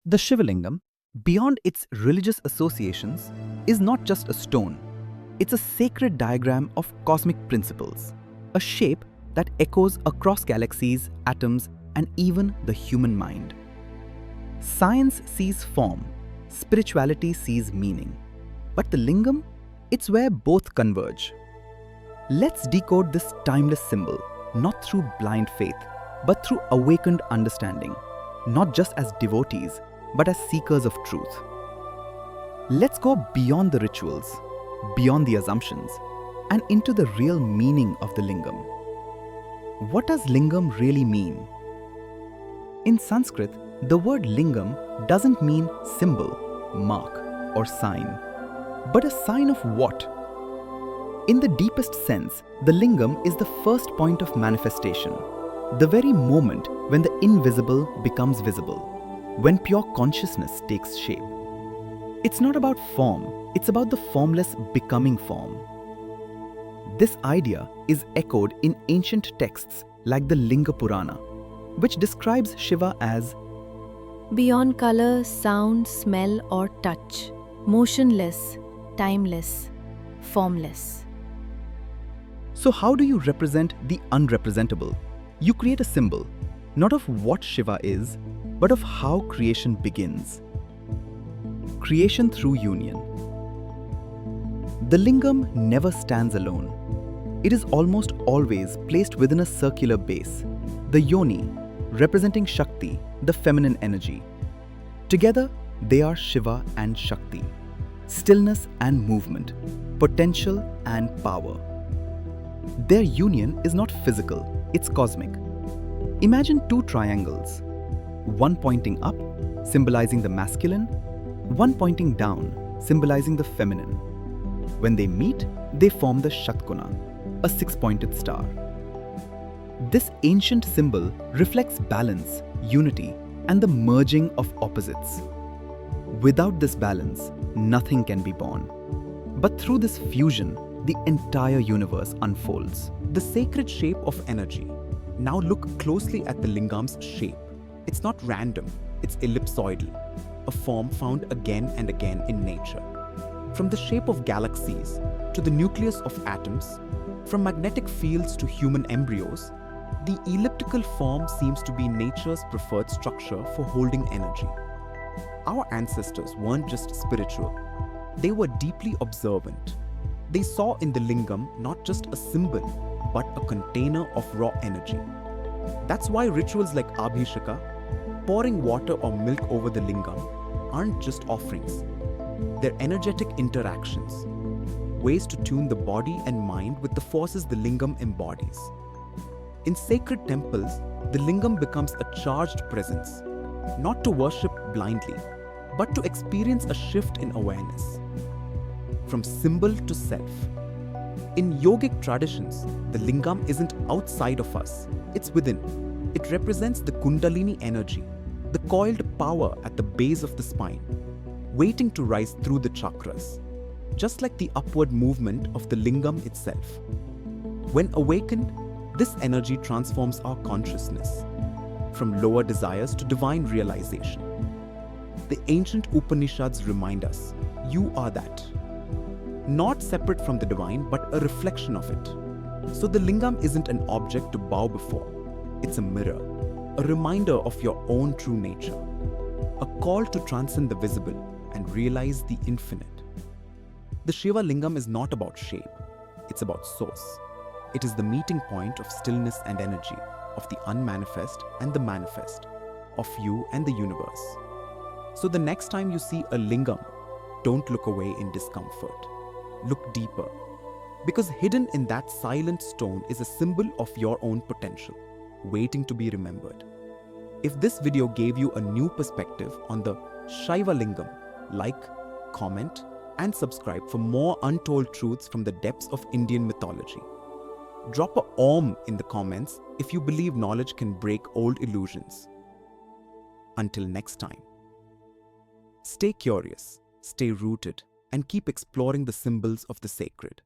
The Shiva Lingam, beyond its religious associations, is not just a stone. It's a sacred diagram of cosmic principles, a shape that echoes across galaxies, atoms, and even the human mind. Science sees form, spirituality sees meaning. But the Lingam, it's where both converge. Let's decode this timeless symbol, not through blind faith, but through awakened understanding, not just as devotees, but as seekers of truth. Let's go beyond the rituals, beyond the assumptions, and into the real meaning of the Lingam. What does Lingam really mean? In Sanskrit, the word Lingam doesn't mean symbol, mark, or sign, but a sign of what? In the deepest sense, the Lingam is the first point of manifestation, the very moment when the invisible becomes visible, when pure consciousness takes shape. It's not about form, it's about the formless becoming form. This idea is echoed in ancient texts like the Linga Purana, which describes Shiva as beyond color, sound, smell, or touch, motionless, timeless, formless. So how do you represent the unrepresentable? You create a symbol, not of what Shiva is, but of how creation begins. Creation through union. The Lingam never stands alone. It is almost always placed within a circular base, the yoni, representing Shakti, the feminine energy. Together, they are Shiva and Shakti, stillness and movement, potential and power. Their union is not physical, it's cosmic. Imagine two triangles, one pointing up, symbolizing the masculine, one pointing down, symbolizing the feminine. When they meet, they form the Shatkuna, a six-pointed star. This ancient symbol reflects balance, unity, and the merging of opposites. Without this balance, nothing can be born. But through this fusion, the entire universe unfolds. The sacred shape of energy. Now look closely at the Lingam's shape. It's not random, it's ellipsoidal, a form found again and again in nature. From the shape of galaxies to the nucleus of atoms, from magnetic fields to human embryos, the elliptical form seems to be nature's preferred structure for holding energy. Our ancestors weren't just spiritual, they were deeply observant. They saw in the Lingam not just a symbol, but a container of raw energy. That's why rituals like Abhisheka, pouring water or milk over the Lingam, aren't just offerings. They're energetic interactions, ways to tune the body and mind with the forces the Lingam embodies. In sacred temples, the Lingam becomes a charged presence, not to worship blindly, but to experience a shift in awareness. From symbol to self. In yogic traditions, the Lingam isn't outside of us, it's within. It represents the Kundalini energy, the coiled power at the base of the spine, waiting to rise through the chakras, just like the upward movement of the Lingam itself. When awakened, this energy transforms our consciousness, from lower desires to divine realization. The ancient Upanishads remind us, you are that. Not separate from the divine, but a reflection of it. So the Lingam isn't an object to bow before. It's a mirror, a reminder of your own true nature, a call to transcend the visible and realize the infinite. The Shiva Lingam is not about shape, it's about source. It is the meeting point of stillness and energy, of the unmanifest and the manifest, of you and the universe. So the next time you see a Lingam, don't look away in discomfort. Look deeper, because hidden in that silent stone is a symbol of your own potential, waiting to be remembered. If this video gave you a new perspective on the Shiva Lingam, like, comment, and subscribe for more untold truths from the depths of Indian mythology. Drop a Om in the comments if you believe knowledge can break old illusions. Until next time, stay curious, stay rooted, and keep exploring the symbols of the sacred.